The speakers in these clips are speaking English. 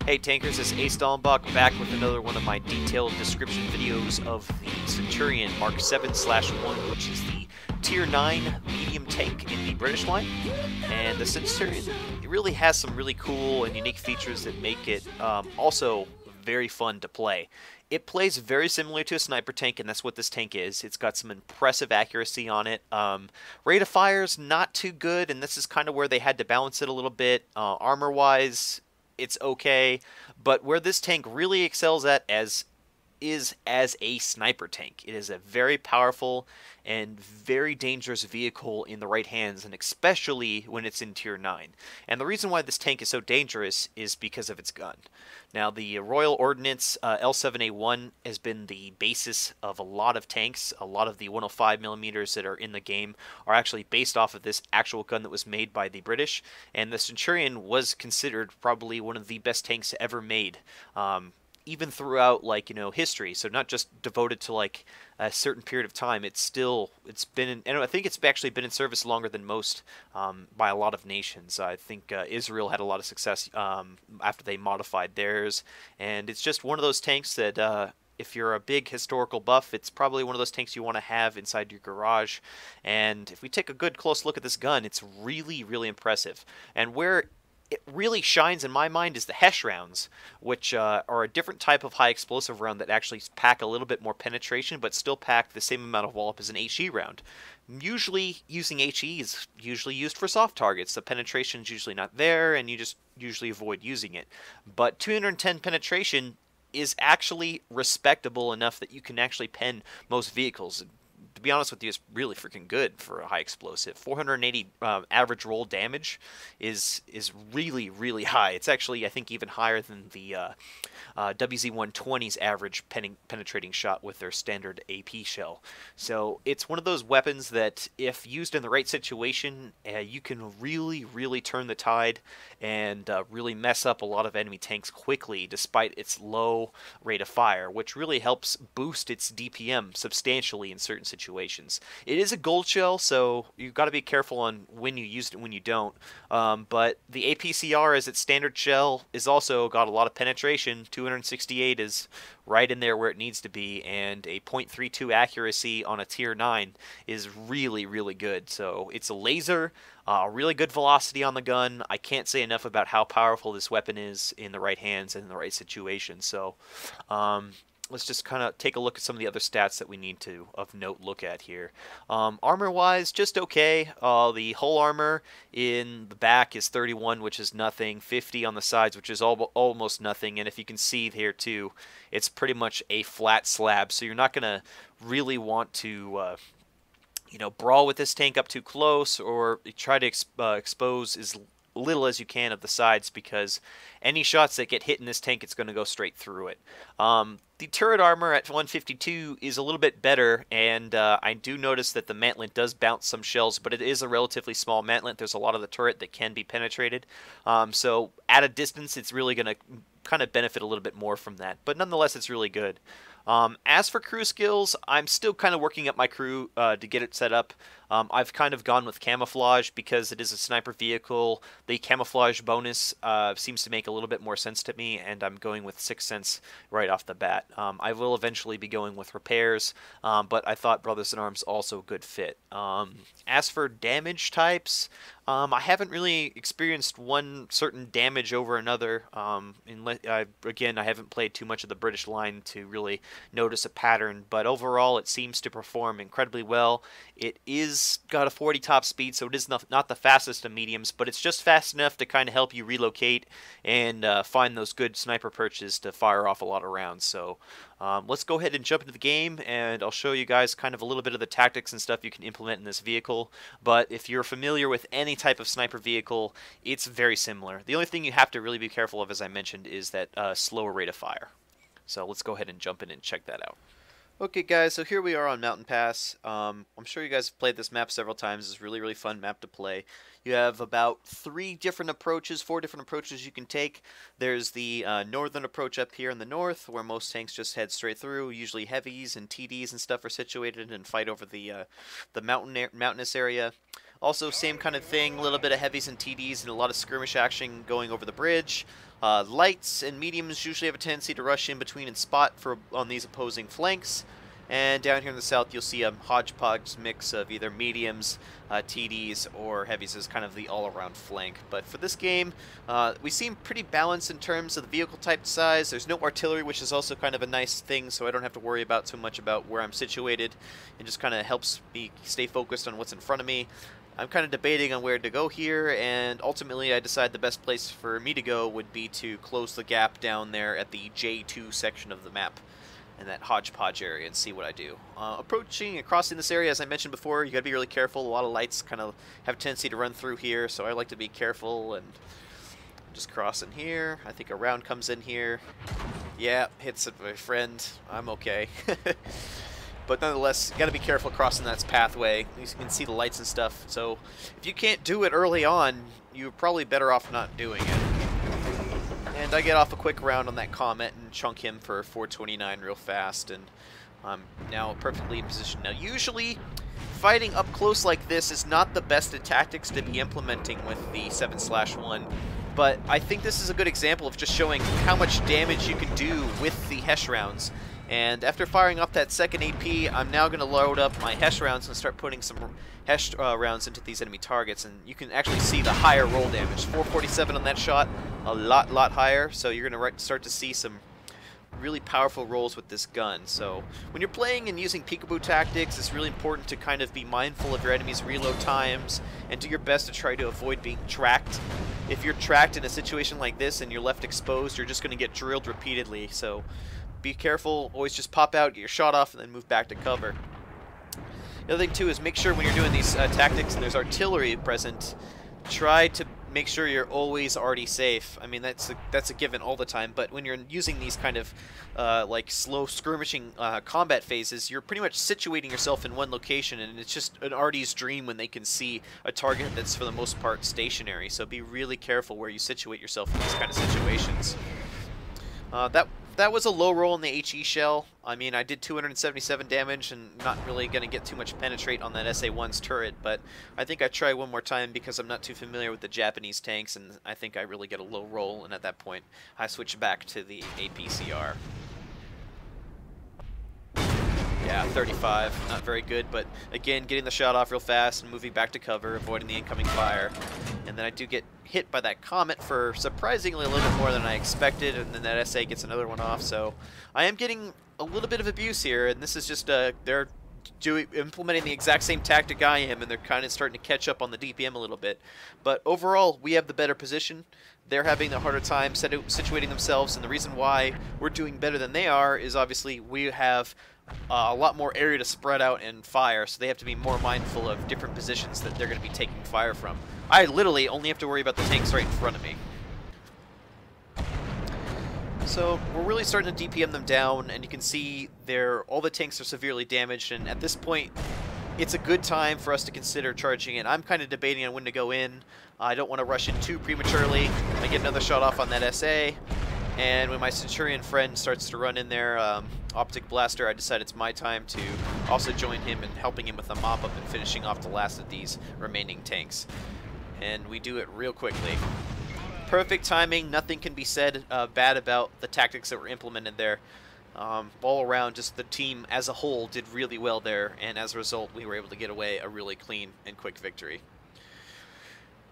Hey Tankers, it's Ace Dallenbach back with another one of my detailed description videos of the Centurion Mk.7/1, which is the Tier 9 medium tank in the British line. And the Centurion really has some really cool and unique features that make it also very fun to play. It plays very similar to a sniper tank, and that's what this tank is. It's got some impressive accuracy on it. Rate of fire's not too good, and this is kind of where they had to balance it a little bit. Armor-wise, it's okay, but where this tank really excels at is as a sniper tank. It is a very powerful and very dangerous vehicle in the right hands, and especially when it's in Tier 9. And the reason why this tank is so dangerous is because of its gun. Now, the Royal Ordnance L7A1 has been the basis of a lot of tanks. A lot of the 105mm that are in the game are actually based off of this actual gun that was made by the British, and the Centurion was considered probably one of the best tanks ever made. Even throughout, like, history, so not just devoted to like a certain period of time. It's been and I think it's actually been in service longer than most by a lot of nations. I think Israel had a lot of success after they modified theirs, and it's just one of those tanks that if you're a big historical buff, it's probably one of those tanks you want to have inside your garage. And if we take a good close look at this gun, it's really, really impressive. And where it really shines in my mind is the Hesh rounds, which are a different type of high explosive round that actually pack a little bit more penetration, but still pack the same amount of wallop as an HE round. Usually, using HE is usually used for soft targets. The penetration is usually not there, and you just usually avoid using it. But 210 penetration is actually respectable enough that you can actually pen most vehicles. To be honest with you, it's really freaking good for a high explosive. 480 average roll damage is really, really high. It's actually, I think, even higher than the WZ-120's average penetrating shot with their standard AP shell. So it's one of those weapons that, if used in the right situation, you can really, really turn the tide and really mess up a lot of enemy tanks quickly, despite its low rate of fire, which really helps boost its DPM substantially in certain situations. It is a gold shell, so you've got to be careful on when you use it and when you don't. But the APCR as its standard shell is also got a lot of penetration. 268 is right in there where it needs to be, and a .32 accuracy on a Tier 9 is really, really good. So it's a laser, really good velocity on the gun. I can't say enough about how powerful this weapon is in the right hands and in the right situation. So let's just kind of take a look at some of the other stats that we need to, of note, look at here. Armor-wise, just okay. The hull armor in the back is 31, which is nothing. 50 on the sides, which is almost nothing. And if you can see here, too, it's pretty much a flat slab. So you're not going to really want to brawl with this tank up too close, or try to expose as little as you can of the sides, because any shots that get hit in this tank, it's going to go straight through it. The turret armor at 152 is a little bit better, and I do notice that the mantlet does bounce some shells, but it is a relatively small mantlet. There's a lot of the turret that can be penetrated, so at a distance it's really going to kind of benefit a little bit more from that, but nonetheless it's really good. As for crew skills, I'm still kind of working up my crew to get it set up. I've kind of gone with camouflage because it is a sniper vehicle. The camouflage bonus seems to make a little bit more sense to me, and I'm going with 6th Sense right off the bat. I will eventually be going with repairs, but I thought Brothers in Arms also a good fit. As for damage types, I haven't really experienced one certain damage over another. Again, I haven't played too much of the British line to really notice a pattern, but overall it seems to perform incredibly well. It is got a 40 top speed, so it is not the fastest of mediums, but it's just fast enough to kind of help you relocate and find those good sniper perches to fire off a lot of rounds. So let's go ahead and jump into the game, and I'll show you guys kind of a little bit of the tactics and stuff you can implement in this vehicle. But if you're familiar with any type of sniper vehicle, it's very similar. The only thing you have to really be careful of, as I mentioned, is that slower rate of fire. So let's go ahead and jump in and check that out. Okay guys, so here we are on Mountain Pass. I'm sure you guys have played this map several times. It's a really, really fun map to play. You have about 4 different approaches you can take. There's the northern approach up here in the north, where most tanks just head straight through. Usually heavies and TDs and stuff are situated and fight over the mountainous area. Also, same kind of thing, a little bit of heavies and TDs and a lot of skirmish action going over the bridge. Lights and mediums usually have a tendency to rush in between and spot on these opposing flanks. And down here in the south, you'll see a hodgepodge mix of either mediums, TDs, or heavies as kind of the all-around flank. But for this game, we seem pretty balanced in terms of the vehicle type size. There's no artillery, which is also kind of a nice thing, so I don't have to worry about too much about where I'm situated. It just kind of helps me stay focused on what's in front of me. I'm kind of debating on where to go here, and ultimately I decided the best place for me to go would be to close the gap down there at the J2 section of the map, in that hodgepodge area, and see what I do. Approaching and crossing this area, as I mentioned before, you gotta be really careful. A lot of lights kind of have a tendency to run through here, so I like to be careful and just cross in here. I think a round comes in here. Yeah, hits it, my friend. I'm okay. But nonetheless, you gotta be careful crossing that pathway. You can see the lights and stuff, so if you can't do it early on, you're probably better off not doing it. And I get off a quick round on that Comet and chunk him for 429 real fast, and I'm now perfectly in position. Now, usually, fighting up close like this is not the best of tactics to be implementing with the 7/1, but I think this is a good example of just showing how much damage you can do with the Hesh rounds. And after firing off that second AP, I'm now going to load up my Hesh rounds and start putting some Hesh rounds into these enemy targets. And you can actually see the higher roll damage. 447 on that shot, a lot higher. So you're going to start to see some really powerful rolls with this gun. So when you're playing and using peekaboo tactics, it's really important to kind of be mindful of your enemy's reload times and do your best to try to avoid being tracked. If you're tracked in a situation like this and you're left exposed, you're just going to get drilled repeatedly. So be careful, always just pop out, get your shot off, and then move back to cover. The other thing too is make sure when you're doing these tactics and there's artillery present, try to make sure you're always already safe. I mean, that's a given all the time, but when you're using these kind of like slow skirmishing combat phases, you're pretty much situating yourself in one location, and it's just an arty's dream when they can see a target that's for the most part stationary. So be really careful where you situate yourself in these kind of situations. That was a low roll in the HE shell. I mean, I did 277 damage and not really going to get too much penetrate on that SA-1's turret, but I think I try one more time because I'm not too familiar with the Japanese tanks, and I think I really get a low roll, and at that point I switch back to the APCR. Yeah, 35, not very good, but again, getting the shot off real fast and moving back to cover, avoiding the incoming fire. And then I do get hit by that Comet for surprisingly a little bit more than I expected, and then that SA gets another one off, so I am getting a little bit of abuse here, and this is just, they're implementing the exact same tactic I am, and they're kind of starting to catch up on the DPM a little bit. But overall, we have the better position. They're having a harder time situating themselves, and the reason why we're doing better than they are is obviously we have a lot more area to spread out and fire, so they have to be more mindful of different positions that they're going to be taking fire from. I literally only have to worry about the tanks right in front of me. So we're really starting to DPM them down, and you can see all the tanks are severely damaged, and at this point it's a good time for us to consider charging in. I'm kind of debating on when to go in. I don't want to rush in too prematurely. I get another shot off on that SA, and when my Centurion friend starts to run in there, Optic Blaster, I decide it's my time to also join him in helping him with a mop-up and finishing off the last of these remaining tanks. And we do it real quickly. Perfect timing, nothing can be said bad about the tactics that were implemented there. All around, just the team as a whole did really well there, and as a result, we were able to get away a really clean and quick victory.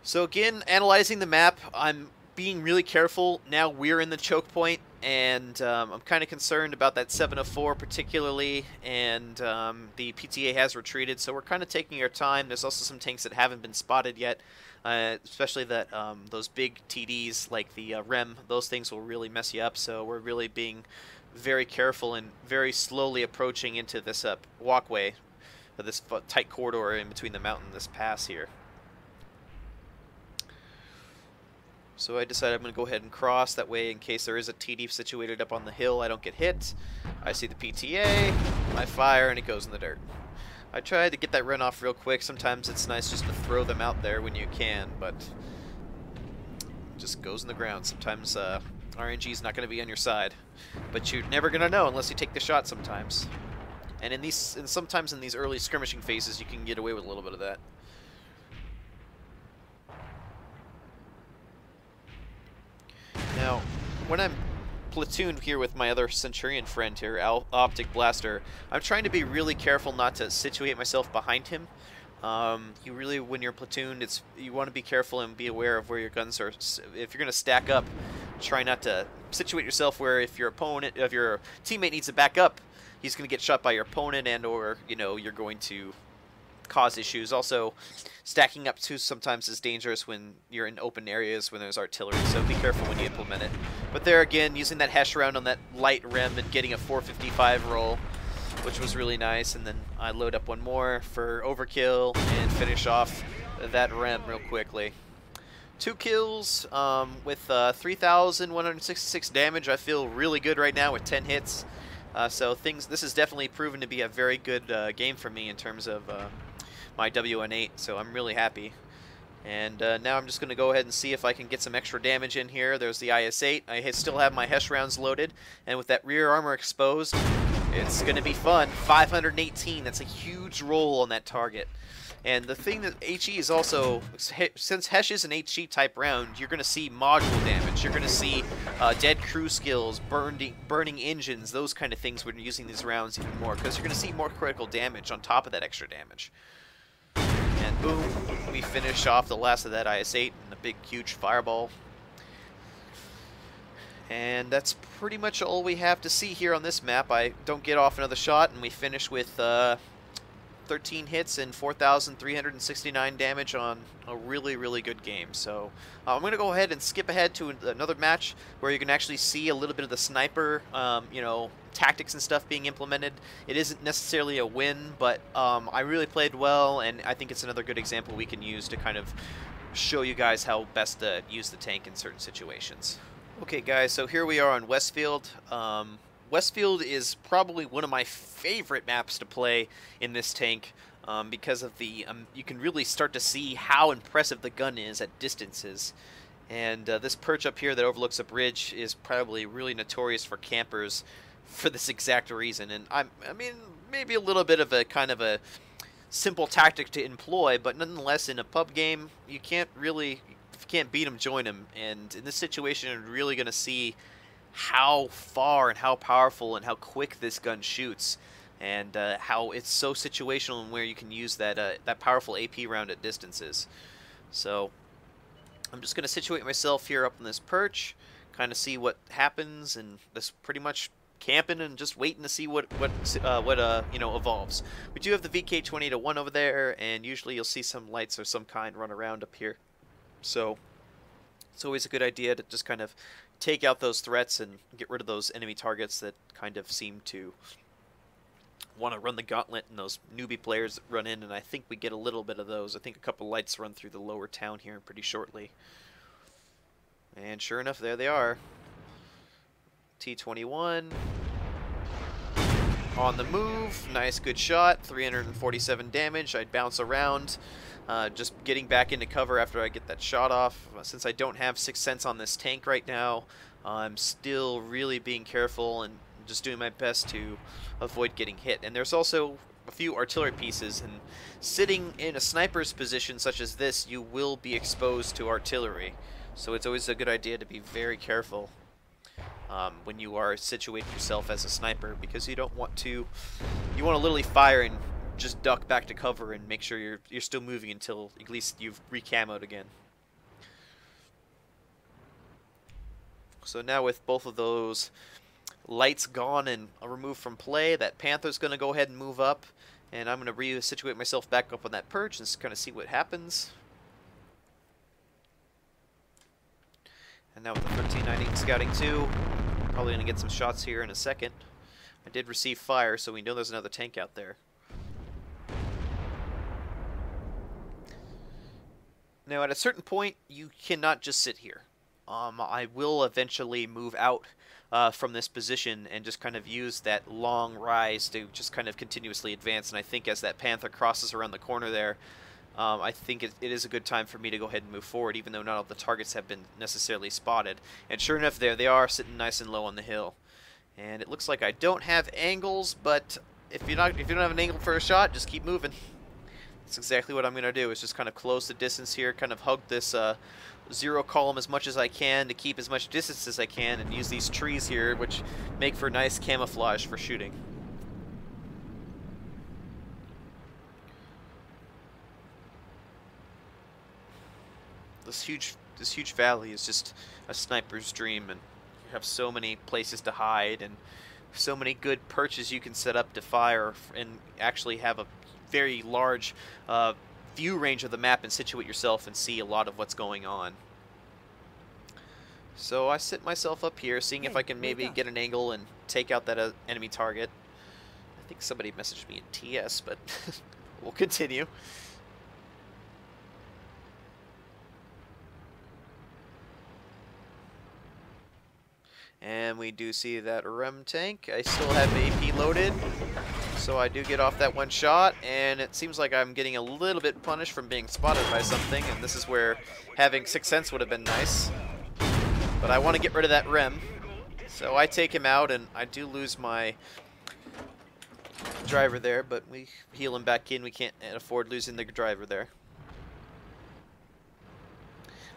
So again, analyzing the map, I'm being really careful. Now we're in the choke point, and I'm kind of concerned about that 704 particularly, and the PTA has retreated, so we're kind of taking our time. There's also some tanks that haven't been spotted yet, especially that those big TDs like the REM, those things will really mess you up, so we're really being very careful and very slowly approaching into this walkway, this tight corridor in between the mountain and this pass here. So I decided I'm going to go ahead and cross, that way in case there is a TD situated up on the hill, I don't get hit. I see the PTA, I fire, and it goes in the dirt. I tried to get that run off real quick. Sometimes it's nice just to throw them out there when you can, but it just goes in the ground. Sometimes RNG is not going to be on your side, but you're never going to know unless you take the shot sometimes. And sometimes in these early skirmishing phases, you can get away with a little bit of that. when I'm platooned here with my other Centurion friend here, Optic Blaster, I'm trying to be really careful not to situate myself behind him. You really, when you're platooned, you want to be careful and be aware of where your guns are. If you're going to stack up, try not to situate yourself where if your teammate needs to back up, he's going to get shot by your opponent, and or you're going to cause issues. Also, stacking up too sometimes is dangerous when you're in open areas when there's artillery, so be careful when you implement it. But there again, using that Hesh round on that light rim and getting a 455 roll, which was really nice, and then I load up one more for overkill and finish off that rim real quickly. 2 kills with 3,166 damage. I feel really good right now with 10 hits. This has definitely proven to be a very good game for me in terms of my WN8, so I'm really happy. And now I'm just going to go ahead and see if I can get some extra damage in here. There's the IS-8. I still have my Hesh rounds loaded, and with that rear armor exposed, it's going to be fun. 518, that's a huge roll on that target. And the thing that HE is also, since Hesh is an HE type round, you're going to see module damage. You're going to see dead crew skills, burning engines, those kind of things when you're using these rounds even more, because you're going to see more critical damage on top of that extra damage. And boom, we finish off the last of that IS-8 in a big, huge fireball. And that's pretty much all we have to see here on this map. I don't get off another shot, and we finish with 13 hits and 4,369 damage on a really, really good game. So I'm going to go ahead and skip ahead to another match where you can actually see a little bit of the sniper, tactics and stuff being implemented. It isn't necessarily a win, but I really played well, and I think it's another good example we can use to kind of show you guys how best to use the tank in certain situations. Okay guys, so here we are on Westfield. Westfield is probably one of my favorite maps to play in this tank because of the you can really start to see how impressive the gun is at distances. And this perch up here that overlooks a bridge is probably really notorious for campers for this exact reason. And I mean, maybe a little bit of a kind of a simple tactic to employ, but nonetheless, in a pub game, you can't really, if you can't beat them, join them. And in this situation, you're really going to see how far and how powerful and how quick this gun shoots, and how it's so situational and where you can use that that powerful AP round at distances. So I'm just going to situate myself here up on this perch, kind of see what happens, and just pretty much camping and just waiting to see what evolves. We do have the VK-2801 over there, and usually you'll see some lights or some kind run around up here. So it's always a good idea to just kind of take out those threats and get rid of those enemy targets that kind of seem to want to run the gauntlet, and those newbie players that run in, and I think we get a little bit of those. I think a couple lights run through the lower town here pretty shortly. And sure enough, there they are. T-21 on the move. Nice, good shot. 347 damage. I'd bounce around. Just getting back into cover after I get that shot off. Since I don't have 6th Sense on this tank right now, I'm still really being careful and just doing my best to avoid getting hit. And there's also a few artillery pieces, and sitting in a sniper's position such as this, you will be exposed to artillery. So it's always a good idea to be very careful when you are situating yourself as a sniper, because you don't want to, you want to literally fire and just duck back to cover and make sure you're still moving until at least you've re-camoed again. So now with both of those lights gone and removed from play, that Panther's going to go ahead and move up, and I'm going to re-situate myself back up on that perch and just kind of see what happens. And now with the 1390 scouting too, probably going to get some shots here in a second. I did receive fire, so we know there's another tank out there. Now, at a certain point, you cannot just sit here. I will eventually move out from this position and just kind of use that long rise to just kind of continuously advance. And I think as that Panther crosses around the corner there, I think it is a good time for me to go ahead and move forward, even though not all the targets have been necessarily spotted. And sure enough, there they are, sitting nice and low on the hill. And it looks like I don't have angles, but if you don't have an angle for a shot, just keep moving. That's exactly what I'm going to do, is just kind of close the distance here, kind of hug this zero column as much as I can to keep as much distance as I can, and use these trees here, which make for nice camouflage for shooting. This huge valley is just a sniper's dream, and you have so many places to hide and so many good perches you can set up to fire and actually have a very large view range of the map and situate yourself and see a lot of what's going on. So I sit myself up here, seeing if I can maybe get an angle and take out that enemy target. I think somebody messaged me in TS, but we'll continue. And we do see that REM tank. I still have AP loaded, so I do get off that one shot, and it seems like I'm getting a little bit punished from being spotted by something, and this is where having Sixth Sense would have been nice. But I want to get rid of that REM, so I take him out, and I do lose my driver there, but we heal him back in. We can't afford losing the driver there.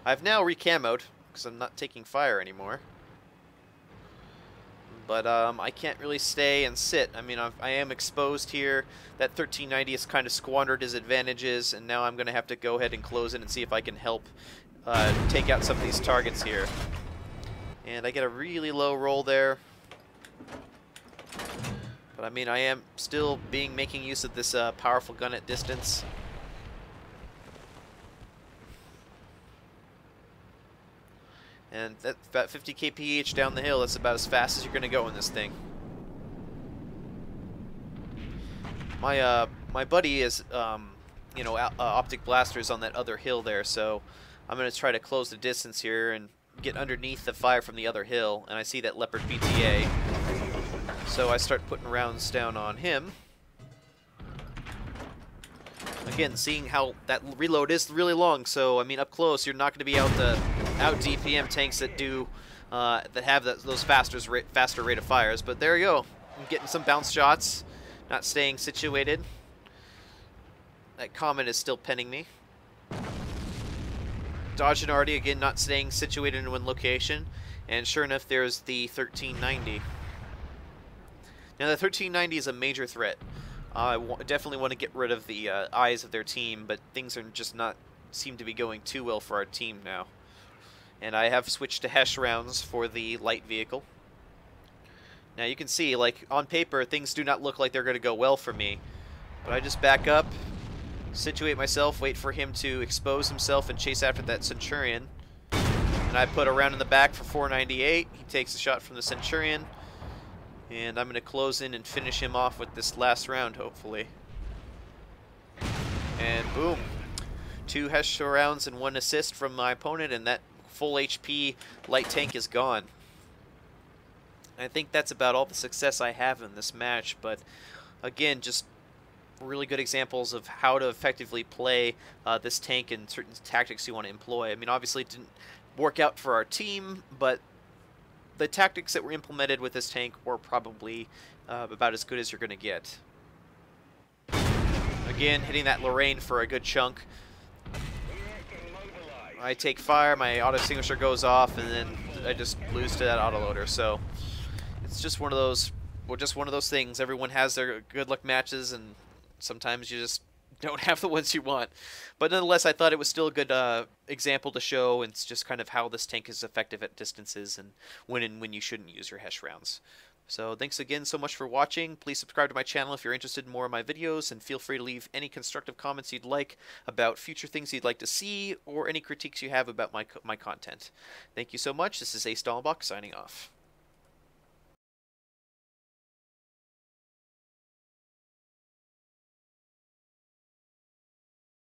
I've now recamoed, because I'm not taking fire anymore. But I can't really stay and sit. I mean, I am exposed here. That 1390 has kind of squandered his advantages, and now I'm going to have to go ahead and close it and see if I can help take out some of these targets here. And I get a really low roll there. But I mean, I am still making use of this powerful gun at distance. And that's about 50 kph down the hill. That's about as fast as you're going to go in this thing. My buddy is, you know, optic blasters on that other hill there, so I'm going to try to close the distance here and get underneath the fire from the other hill. And I see that Leopard BTA, so I start putting rounds down on him. Again, seeing how that reload is really long, so I mean, up close, you're not going to be able to out DPM tanks that do that have those faster rate of fires. But there you go, I'm getting some bounce shots, not staying situated. That Comet is still penning me. Dodging already, again, not staying situated in one location, and sure enough, there's the 1390. Now, the 1390 is a major threat. I definitely want to get rid of the eyes of their team, but things are just not seem to be going too well for our team now. And I have switched to Hesh rounds for the light vehicle. Now you can see, like, on paper, things do not look like they're going to go well for me. But I just back up, situate myself, wait for him to expose himself and chase after that Centurion. And I put a round in the back for 498. He takes a shot from the Centurion. And I'm going to close in and finish him off with this last round, hopefully. And boom. 2 Hesh rounds and 1 assist from my opponent, and that full HP light tank is gone. I think that's about all the success I have in this match, but again, just really good examples of how to effectively play this tank and certain tactics you want to employ. I mean, obviously it didn't work out for our team, but the tactics that were implemented with this tank were probably about as good as you're going to get. Again, hitting that Lorraine for a good chunk. I take fire, my auto extinguisher goes off, and then I just lose to that autoloader. So it's just one of those, well, just one of those things. Everyone has their good luck matches, and sometimes you just don't have the ones you want. But nonetheless, I thought it was still a good example to show, and it's just kind of how this tank is effective at distances and when you shouldn't use your Hesh rounds. So thanks again so much for watching. Please subscribe to my channel if you're interested in more of my videos, and feel free to leave any constructive comments you'd like about future things you'd like to see, or any critiques you have about my content. Thank you so much. This is Ace Dollbach signing off.